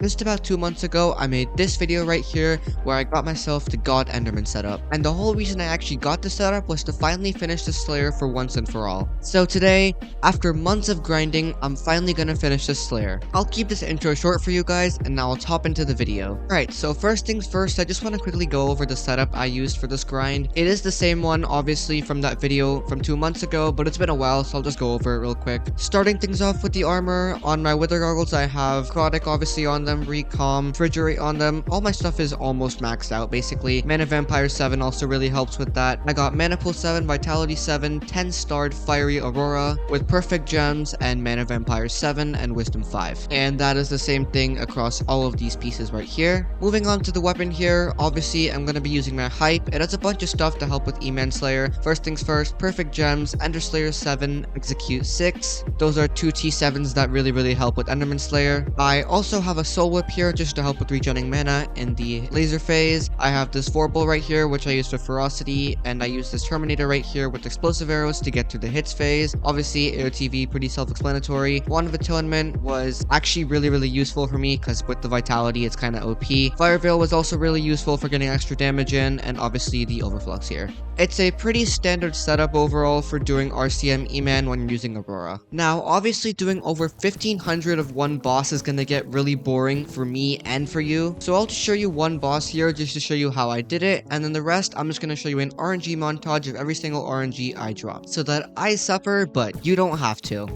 Just about 2 months ago, I made this video right here where I got myself the God Enderman setup. And the whole reason I actually got the setup was to finally finish the Slayer for once and for all. So today, after months of grinding, I'm finally gonna finish the Slayer. I'll keep this intro short for you guys, and now let's hop into the video. Alright, so first things first, I just want to quickly go over the setup I used for this grind. It is the same one, obviously, from that video from 2 months ago, but it's been a while, so I'll just go over it real quick. Starting things off with the armor, on my wither goggles I have Necrotic obviously on them, Recom, Refrigerate on them. All my stuff is almost maxed out, basically. Mana Vampire 7 also really helps with that. I got Mana Pool 7, Vitality 7, 10-starred Fiery Aurora, with Perfect Gems, and Mana Vampire 7, and Wisdom 5. And that is the same thing across all of these pieces right here. Moving on to the weapon here, obviously I'm going to be using my Hype. It has a bunch of stuff to help with E-Man Slayer. First things first, Perfect Gems, Ender Slayer 7, Execute 6. Those are two T7s that really help with Enderman Slayer. I also have a Soul Whip here just to help with regenerating mana in the laser phase. I have this Vorpal right here which I use for ferocity, and I use this Terminator right here with explosive arrows to get through the hits phase. Obviously AOTV, pretty self-explanatory. Wand of Atonement was actually really useful for me because with the vitality it's kind of OP. Fire Veil was also really useful for getting extra damage in, and obviously the Overflux here. It's a pretty standard setup overall for doing RCM E-Man when you're using Aurora. Now obviously doing over 1500 of one boss is gonna get really boring for me and for you, so I'll just show you one boss here just to show you how I did it, and then the rest I'm just gonna show you an RNG montage of every single RNG I dropped so that I suffer but you don't have to.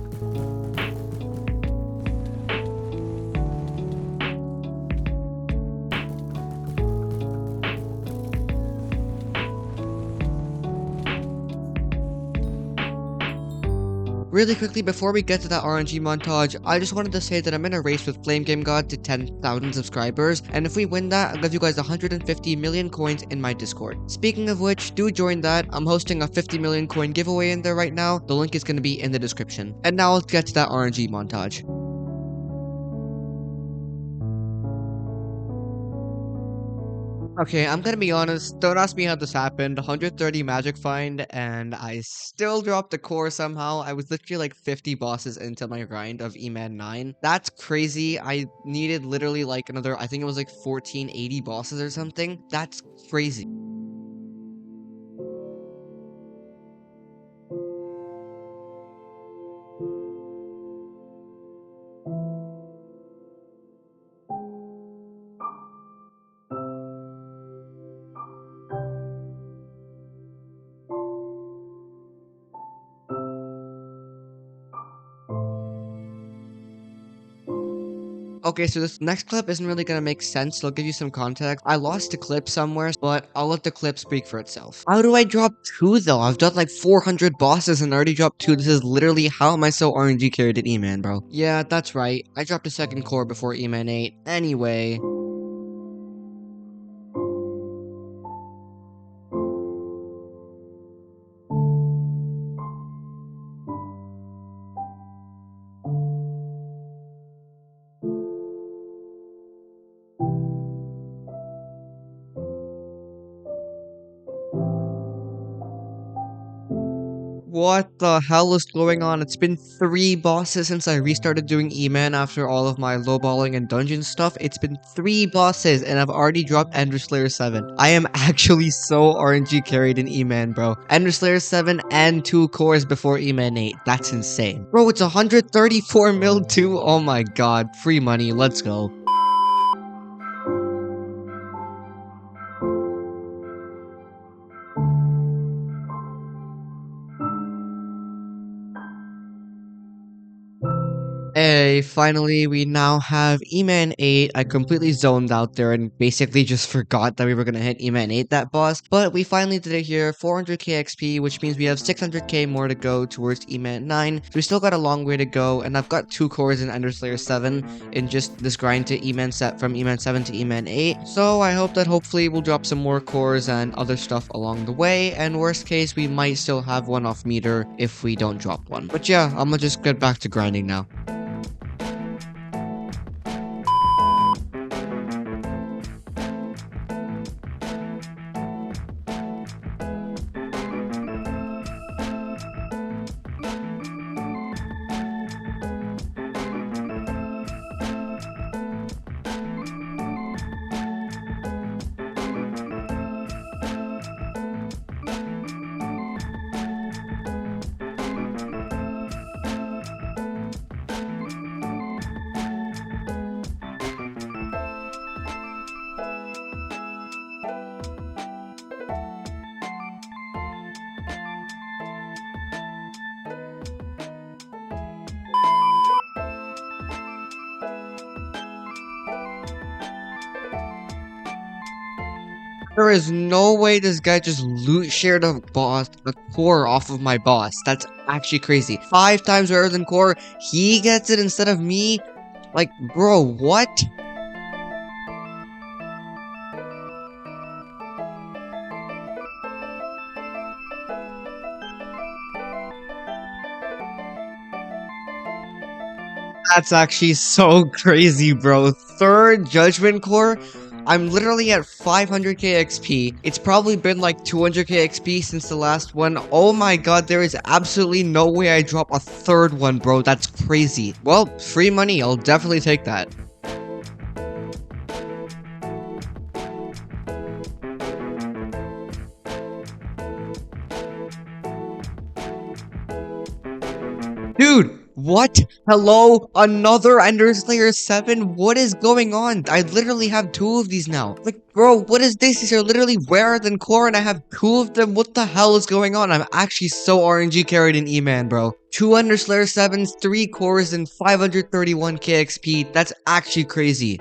Really quickly, before we get to that RNG montage, I just wanted to say that I'm in a race with Flame Game God to 10,000 subscribers, and if we win that, I'll give you guys 150 million coins in my Discord. Speaking of which, do join that. I'm hosting a 50 million coin giveaway in there right now. The link is going to be in the description. And now let's get to that RNG montage. Okay, I'm gonna be honest, don't ask me how this happened. 130 magic find, and I still dropped the core somehow. I was literally like 50 bosses into my grind of E-Man 9. That's crazy. I needed literally like another, I think it was like 1480 bosses or something. That's crazy. Okay, so this next clip isn't really gonna make sense, so I'll give you some context. I lost the clip somewhere, but I'll let the clip speak for itself. How do I drop 2 though? I've done like 400 bosses and already dropped 2. This is literally how am I so RNG carried at E-Man, bro? Yeah, that's right. I dropped a second core before E-Man 8. Anyway. What the hell is going on? It's been 3 bosses since I restarted doing E-Man after all of my lowballing and dungeon stuff. It's been 3 bosses and I've already dropped Ender Slayer 7. I am actually so RNG carried in E-Man, bro. Ender Slayer 7 and 2 cores before E-Man 8. That's insane. Bro, it's 134 mil too? Oh my god. Free money. Let's go. Hey, finally, we now have E-Man 8. I completely zoned out there and basically just forgot that we were gonna hit E-Man 8, that boss. But we finally did it here, 400k XP, which means we have 600k more to go towards E-Man 9. So we still got a long way to go, and I've got 2 cores in Ender Slayer 7 in just this grind to E-Man set from E-Man 7 to E-Man 8. So I hope that hopefully we'll drop some more cores and other stuff along the way, and worst case, we might still have one off meter if we don't drop one. But yeah, I'm gonna just get back to grinding now. There is no way this guy just loot shared a core off of my boss. That's actually crazy. 5 times better than core. He gets it instead of me. Like, bro, what? That's actually so crazy, bro. Third Judgment Core? I'm literally at 500k XP. It's probably been like 200k XP since the last one. Oh my god, there is absolutely no way I drop a third one, bro. That's crazy. Well, free money. I'll definitely take that. Dude, what? Hello? Another Ender Slayer 7? What is going on? I literally have 2 of these now. Like, bro, what is this? These are literally rarer than core and I have 2 of them. What the hell is going on? I'm actually so RNG carried in E-Man, bro. 2 Ender Slayer 7s, 3 cores, and 531k XP. That's actually crazy.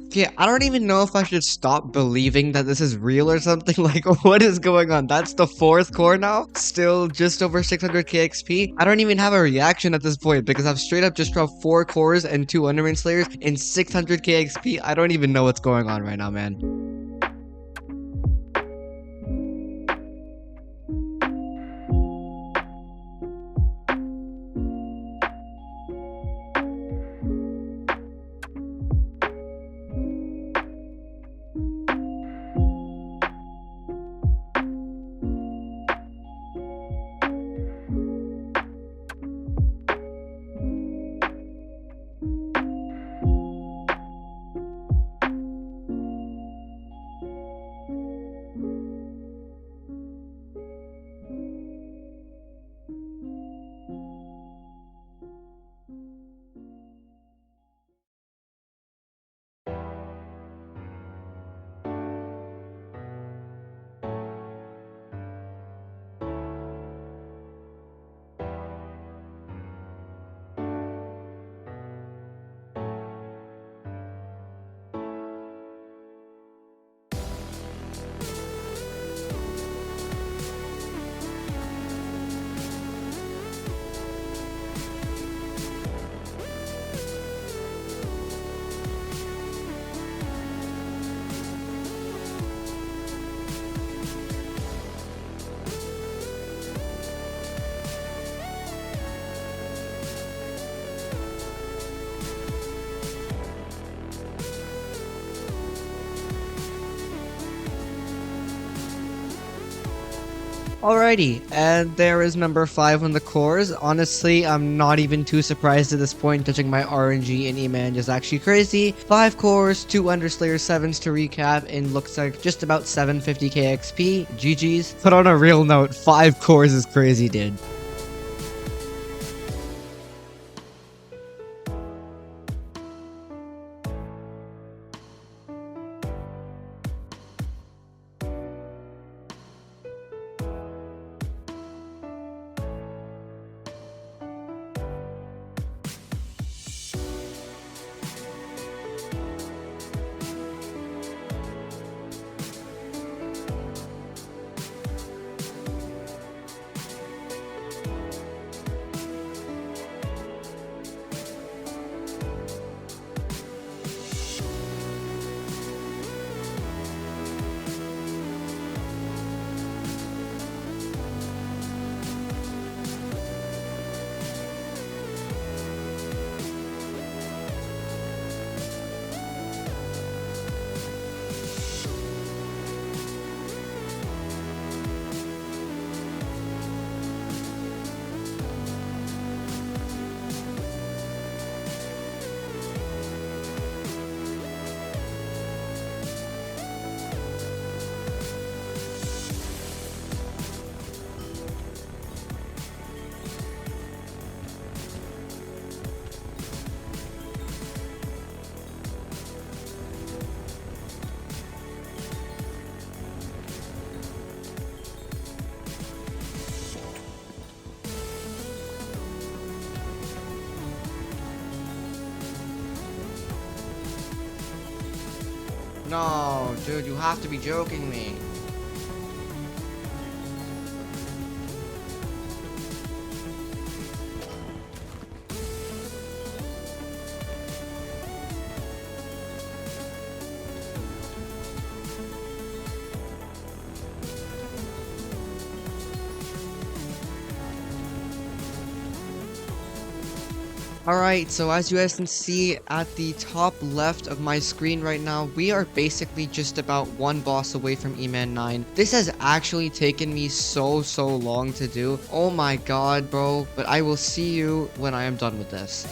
Okay, I don't even know if I should stop believing that this is real or something. Like, what is going on? That's the 4th core now? Still just over 600k XP? I don't even have a reaction at this point because I've straight up just dropped 4 cores and 2 Enderman Slayers in 600k XP. I don't even know what's going on right now, man. Alrighty, and there is number 5 on the cores. Honestly, I'm not even too surprised at this point. Judging my RNG and E-Man is actually crazy. 5 cores, 2 Underslayer 7s to recap, and looks like just about 750k XP. GG's. But on a real note, 5 cores is crazy, dude. No, dude, you have to be joking me. Alright, so as you guys can see at the top left of my screen right now, we are basically just about one boss away from E-Man 9. This has actually taken me so long to do. Oh my god, bro. But I will see you when I am done with this.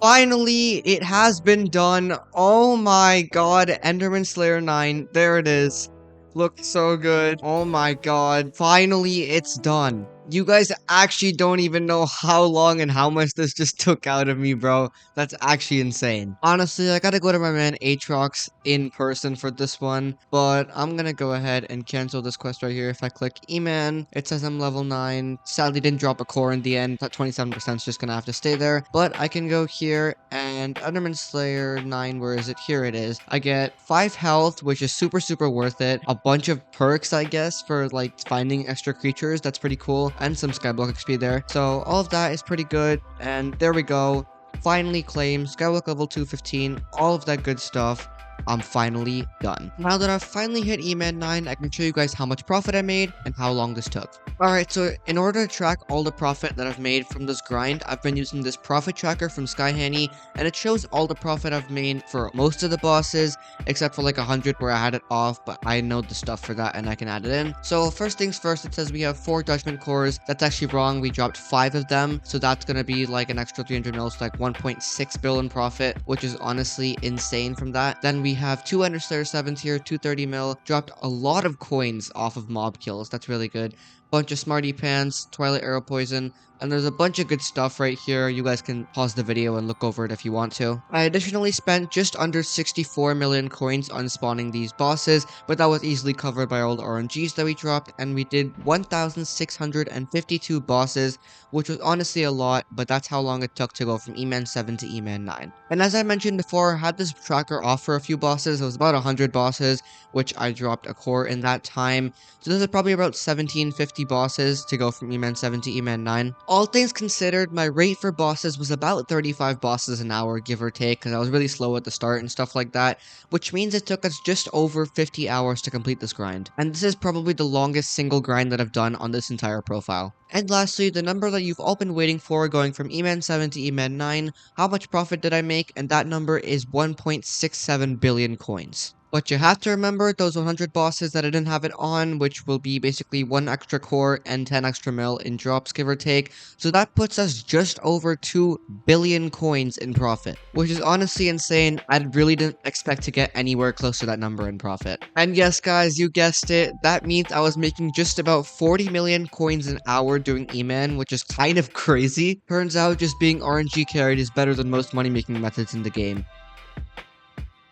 Finally, it has been done. Oh my god, Enderman Slayer 9. There it is. Looks so good. Oh my god. Finally, it's done. You guys actually don't even know how long and how much this just took out of me, bro. That's actually insane. Honestly, I gotta go to my man Aatrox in person for this one, but I'm gonna go ahead and cancel this quest right here. If I click E-Man, it says I'm level 9. Sadly, didn't drop a core in the end. That 27% is just gonna have to stay there, but I can go here and Enderman Slayer 9, where is it? Here it is. I get 5 health, which is super worth it. A bunch of perks, I guess, for like finding extra creatures. That's pretty cool. And some Skyblock XP there. So all of that is pretty good. And there we go. Finally claimed Skyblock level 215. All of that good stuff. I'm finally done. Now that I've finally hit E-Man 9, I can show you guys how much profit I made and how long this took. Alright, so in order to track all the profit that I've made from this grind, I've been using this profit tracker from Skyhanny, and it shows all the profit I've made for most of the bosses, except for like 100 where I had it off, but I know the stuff for that and I can add it in. So first things first, it says we have 4 judgment cores. That's actually wrong. We dropped 5 of them, so that's gonna be like an extra 300 mils, like 1.6 billion profit, which is honestly insane from that. Then we have 2 Ender Slayer 7s here, 230 mil, dropped a lot of coins off of mob kills. That's really good. Bunch of Smarty Pants, Twilight Arrow Poison, and there's a bunch of good stuff right here. You guys can pause the video and look over it if you want to. I additionally spent just under 64 million coins on spawning these bosses, but that was easily covered by all the RNGs that we dropped, and we did 1,652 bosses, which was honestly a lot, but that's how long it took to go from E-Man 7 to E-Man 9. And as I mentioned before, I had this tracker off for a few bosses. It was about 100 bosses, which I dropped a core in that time. So this is probably about 1750 bosses to go from E-Man 7 to E-Man 9. All things considered, my rate for bosses was about 35 bosses an hour, give or take, because I was really slow at the start and stuff like that, which means it took us just over 50 hours to complete this grind. And this is probably the longest single grind that I've done on this entire profile. And lastly, the number that you've all been waiting for, going from E-Man 7 to E-Man 9, how much profit did I make? And that number is 1.67 billion coins. But you have to remember those 100 bosses that I didn't have it on, which will be basically 1 extra core and 10 extra mil in drops, give or take. So that puts us just over 2 billion coins in profit, which is honestly insane. I really didn't expect to get anywhere close to that number in profit. And yes, guys, you guessed it. That means I was making just about 40 million coins an hour doing E-Man, which is kind of crazy. Turns out just being RNG carried is better than most money-making methods in the game.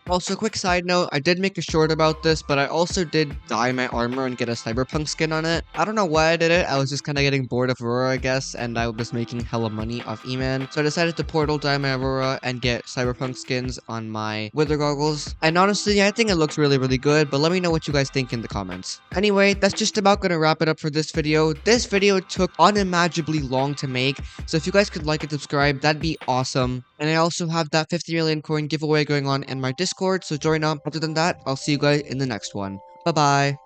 Also, quick side note, I did make a short about this, but I also did dye my armor and get a cyberpunk skin on it. I don't know why I did it, I was just kind of getting bored of Aurora, I guess, and I was making hella money off E-Man. So I decided to portal dye my Aurora and get cyberpunk skins on my Wither goggles. And honestly, I think it looks really good, but let me know what you guys think in the comments. Anyway, that's just about gonna wrap it up for this video. This video took unimaginably long to make, so if you guys could like and subscribe, that'd be awesome. And I also have that 50 million coin giveaway going on in my Discord, so join up. Other than that, I'll see you guys in the next one. Bye-bye.